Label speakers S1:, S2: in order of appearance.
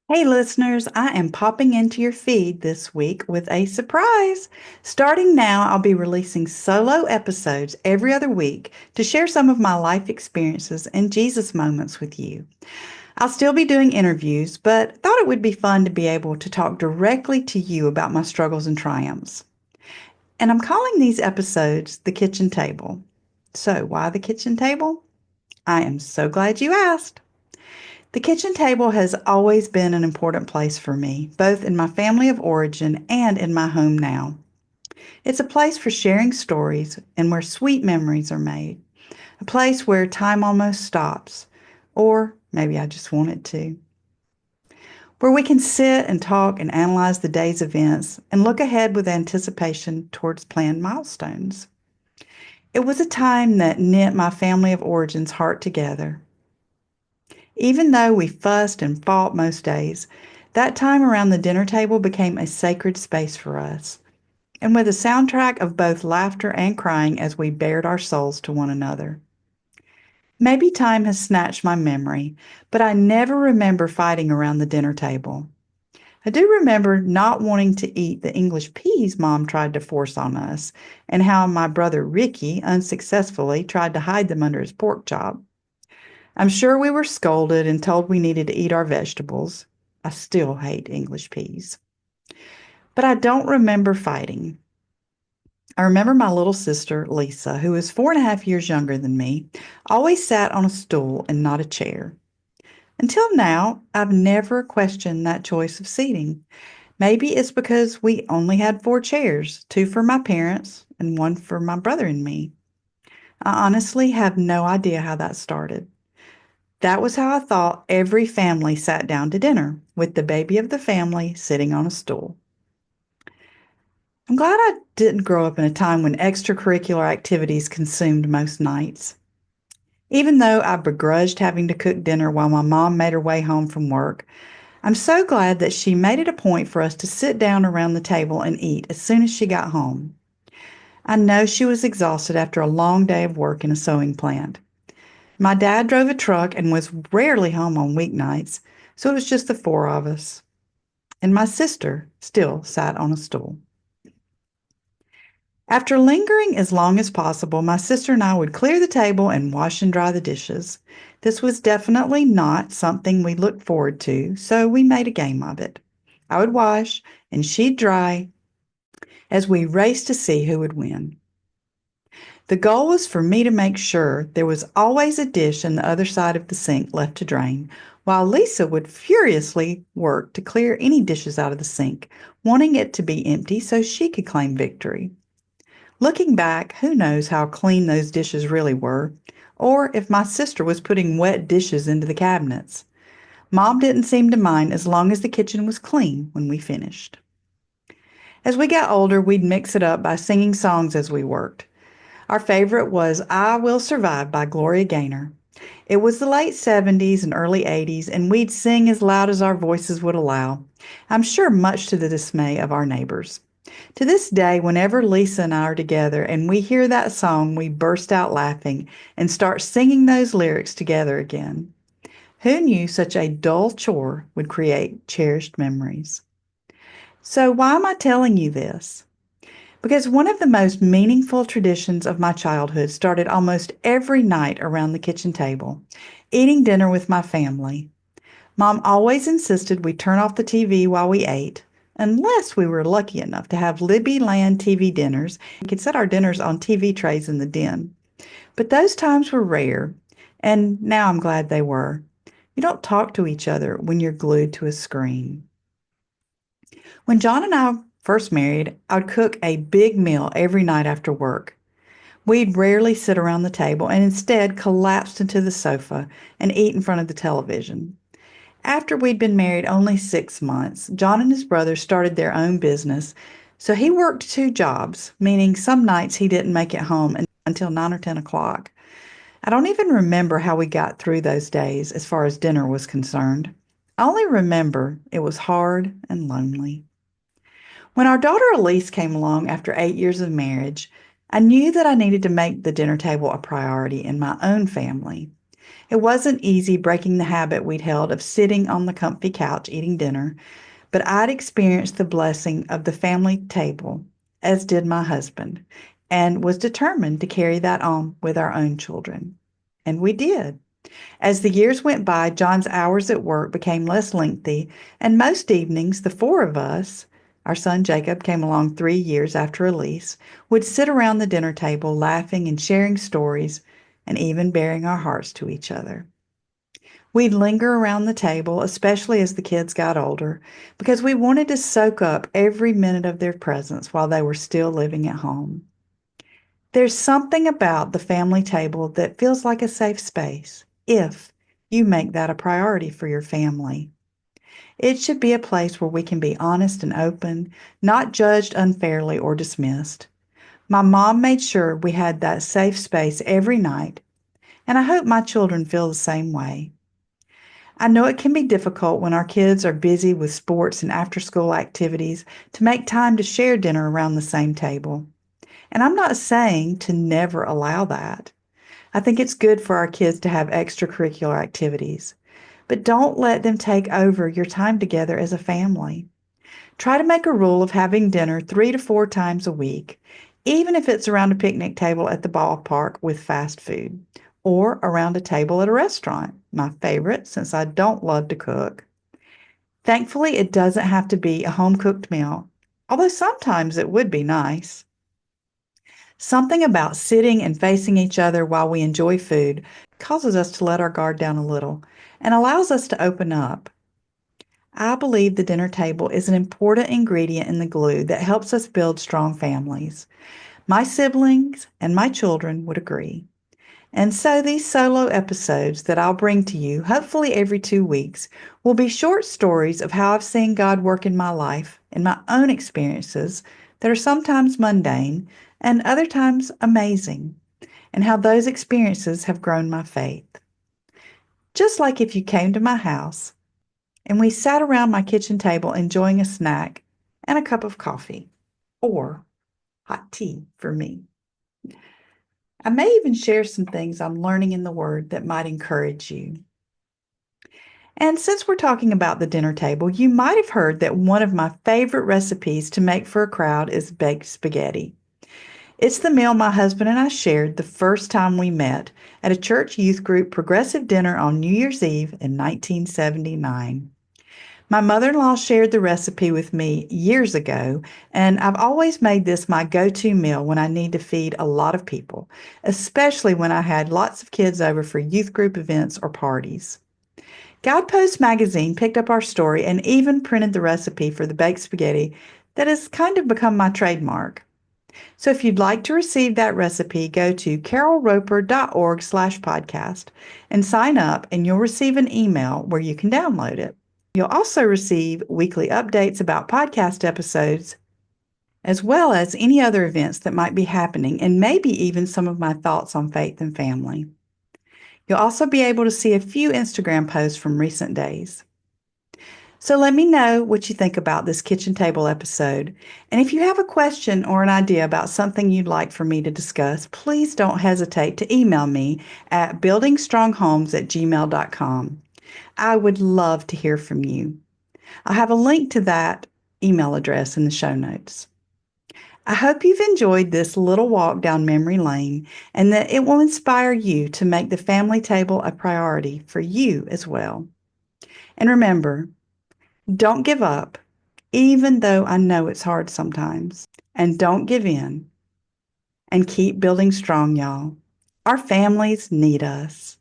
S1: Hey, listeners, I am popping into your feed this week with a surprise. Starting now, I'll be releasing solo episodes every other week to share some of my life experiences and Jesus moments with you. I'll still be doing interviews, but thought it would be fun to be able to talk directly to you about my struggles and triumphs. And I'm calling these episodes The Kitchen Table. So, why the kitchen table? I am so glad you asked. The kitchen table has always been an important place for me, both in my family of origin and in my home now. It's a place for sharing stories and where sweet memories are made, a place where time almost stops, or maybe I just want it to, where we can sit and talk and analyze the day's events and look ahead with anticipation towards planned milestones. It was a time that knit my family of origin's heart together. Even though we fussed and fought most days, that time around the dinner table became a sacred space for us, and with a soundtrack of both laughter and crying as we bared our souls to one another. Maybe time has snatched my memory, but I never remember fighting around the dinner table. I do remember not wanting to eat the English peas Mom tried to force on us, and how my brother Ricky unsuccessfully tried to hide them under his pork chop. I'm sure we were scolded and told we needed to eat our vegetables. I still hate English peas. But I don't remember fighting. I remember my little sister, Lisa, who is 4.5 years younger than me, always sat on a stool and not a chair. Until now, I've never questioned that choice of seating. Maybe it's because we only had 4 chairs, two for my parents and one for my brother and me. I honestly have no idea how that started. That was how I thought every family sat down to dinner, with the baby of the family sitting on a stool. I'm glad I didn't grow up in a time when extracurricular activities consumed most nights. Even though I begrudged having to cook dinner while my mom made her way home from work, I'm so glad that she made it a point for us to sit down around the table and eat as soon as she got home. I know she was exhausted after a long day of work in a sewing plant. My dad drove a truck and was rarely home on weeknights, so it was just the four of us. And my sister still sat on a stool. After lingering as long as possible, my sister and I would clear the table and wash and dry the dishes. This was definitely not something we looked forward to, so we made a game of it. I would wash and she'd dry as we raced to see who would win. The goal was for me to make sure there was always a dish on the other side of the sink left to drain, while Lisa would furiously work to clear any dishes out of the sink, wanting it to be empty so she could claim victory. Looking back, who knows how clean those dishes really were, or if my sister was putting wet dishes into the cabinets. Mom didn't seem to mind as long as the kitchen was clean when we finished. As we got older, we'd mix it up by singing songs as we worked. Our favorite was I Will Survive by Gloria Gaynor. It was the late 70s and early 80s, and we'd sing as loud as our voices would allow. I'm sure much to the dismay of our neighbors. To this day, whenever Lisa and I are together and we hear that song, we burst out laughing and start singing those lyrics together again. Who knew such a dull chore would create cherished memories? So, why am I telling you this? Because one of the most meaningful traditions of my childhood started almost every night around the kitchen table, eating dinner with my family. Mom always insisted we turn off the TV while we ate, unless we were lucky enough to have Libby Land TV dinners and could set our dinners on TV trays in the den. But those times were rare, and now I'm glad they were. You don't talk to each other when you're glued to a screen. When John and I first married, I would cook a big meal every night after work. We'd rarely sit around the table and instead collapsed into the sofa and eat in front of the television. After we'd been married only 6 months, John and his brother started their own business, so he worked 2 jobs, meaning some nights he didn't make it home until 9 or 10 o'clock. I don't even remember how we got through those days as far as dinner was concerned. I only remember it was hard and lonely. When our daughter Elise came along after 8 years of marriage, I knew that I needed to make the dinner table a priority in my own family. It wasn't easy breaking the habit we'd held of sitting on the comfy couch eating dinner, but I'd experienced the blessing of the family table, as did my husband, and was determined to carry that on with our own children. And we did. As the years went by, John's hours at work became less lengthy, and most evenings, the four of us, our son Jacob came along 3 years after Elise, would sit around the dinner table laughing and sharing stories and even baring our hearts to each other. We'd linger around the table, especially as the kids got older, because we wanted to soak up every minute of their presence while they were still living at home. There's something about the family table that feels like a safe space if you make that a priority for your family. It should be a place where we can be honest and open, not judged unfairly or dismissed. My mom made sure we had that safe space every night, and I hope my children feel the same way. I know it can be difficult when our kids are busy with sports and after school activities to make time to share dinner around the same table. And I'm not saying to never allow that. I think it's good for our kids to have extracurricular activities, but don't let them take over your time together as a family. Try to make a rule of having dinner 3 to 4 times a week, even if it's around a picnic table at the ballpark with fast food, or around a table at a restaurant, my favorite since I don't love to cook. Thankfully, it doesn't have to be a home cooked meal, although sometimes it would be nice. Something about sitting and facing each other while we enjoy food causes us to let our guard down a little and allows us to open up. I believe the dinner table is an important ingredient in the glue that helps us build strong families. My siblings and my children would agree. And so these solo episodes that I'll bring to you, hopefully every 2 weeks, will be short stories of how I've seen God work in my life and my own experiences that are sometimes mundane and other times amazing, and how those experiences have grown my faith. Just like if you came to my house and we sat around my kitchen table enjoying a snack and a cup of coffee, or hot tea for me. I may even share some things I'm learning in the Word that might encourage you. And since we're talking about the dinner table, you might have heard that one of my favorite recipes to make for a crowd is baked spaghetti. It's the meal my husband and I shared the first time we met at a church youth group progressive dinner on New Year's Eve in 1979. My mother-in-law shared the recipe with me years ago, and I've always made this my go-to meal when I need to feed a lot of people, especially when I had lots of kids over for youth group events or parties. Guidepost magazine picked up our story and even printed the recipe for the baked spaghetti that has kind of become my trademark. So if you'd like to receive that recipe, go to carolroper.org/podcast and sign up, and you'll receive an email where you can download it. You'll also receive weekly updates about podcast episodes, as well as any other events that might be happening, and maybe even some of my thoughts on faith and family. You'll also be able to see a few Instagram posts from recent days. So let me know what you think about this kitchen table episode. And if you have a question or an idea about something you'd like for me to discuss, please don't hesitate to email me at buildingstronghomes@gmail.com. I would love to hear from you. I'll have a link to that email address in the show notes. I hope you've enjoyed this little walk down memory lane and that it will inspire you to make the family table a priority for you as well. And remember, don't give up, even though I know it's hard sometimes. And don't give in. And keep building strong, y'all. Our families need us.